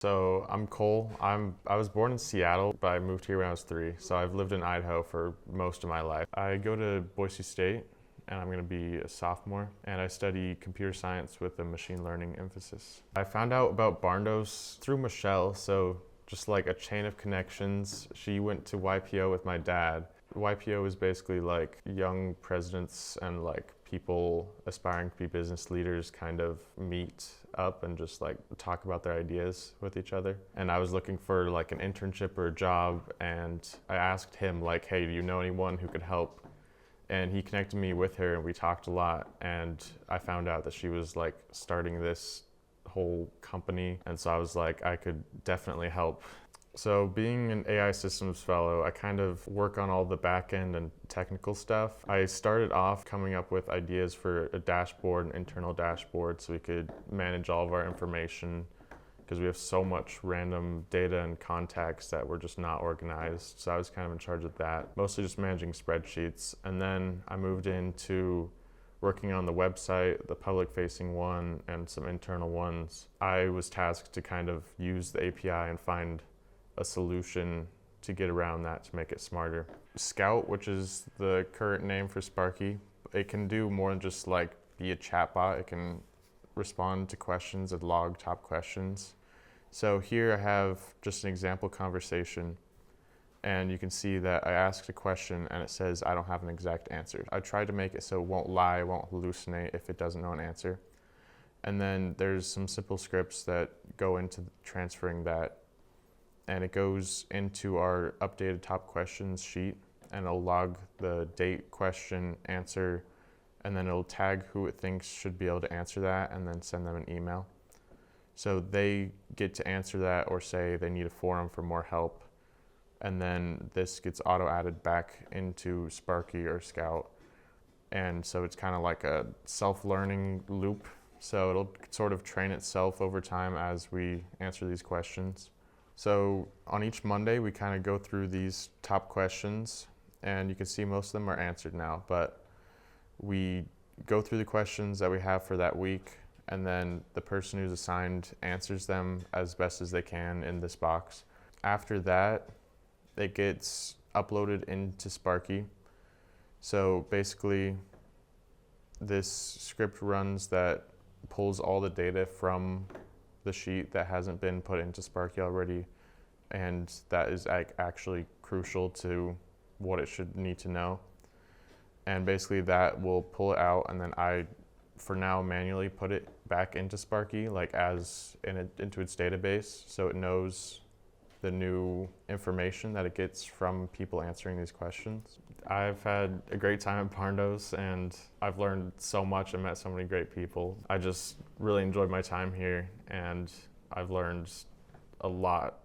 So I'm Cole. I was born in Seattle, but I moved here when I was 3. So I've lived in Idaho for most of my life. I go to Boise State, and I'm going to be a sophomore, and I study computer science with a machine learning emphasis. I found out about Barndos through Michelle, so just like a chain of connections. She went to YPO with my dad. YPO is basically like young presidents and like people aspiring to be business leaders kind of meet up and just like talk about their ideas with each other. And I was looking for like an internship or a job, and I asked him like, hey, do you know anyone who could help? And he connected me with her, and we talked a lot, and I found out that she was like starting this whole company, and so I was like, I could definitely help. So being an AI systems fellow, I kind of work on all the back end and technical stuff. I started off coming up with ideas for a dashboard, an internal dashboard, so we could manage all of our information, because we have so much random data and contacts that we're just not organized. So I was kind of in charge of that, mostly just managing spreadsheets. And then I moved into working on the website, the public-facing one, and some internal ones. I was tasked to kind of use the API and find a solution to get around that to make it smarter. Scout, which is the current name for Sparky, it can do more than just like be a chatbot. It can respond to questions and log top questions. So here I have just an example conversation, and you can see that I asked a question and it says I don't have an exact answer. I tried to make it so it won't lie, it won't hallucinate if it doesn't know an answer. And then there's some simple scripts that go into transferring that, and it goes into our updated top questions sheet, and it'll log the date, question, answer, and then it'll tag who it thinks should be able to answer that, and then send them an email. So they get to answer that or say they need a forum for more help, and then this gets auto-added back into Sparky or Scout. And so it's kind of like a self-learning loop. So it'll sort of train itself over time as we answer these questions. So on each Monday, we kind of go through these top questions, and you can see most of them are answered now, but we go through the questions that we have for that week, and then the person who's assigned answers them as best as they can in this box. After that, it gets uploaded into Sparky. So basically, this script runs that pulls all the data from the sheet that hasn't been put into Sparky already, and that is actually crucial to what it should need to know. And basically that will pull it out, and then I, for now, manually put it back into Sparky, like into its database, so it knows the new information that it gets from people answering these questions. I've had a great time at Barndos, and I've learned so much and met so many great people. I just really enjoyed my time here, and I've learned a lot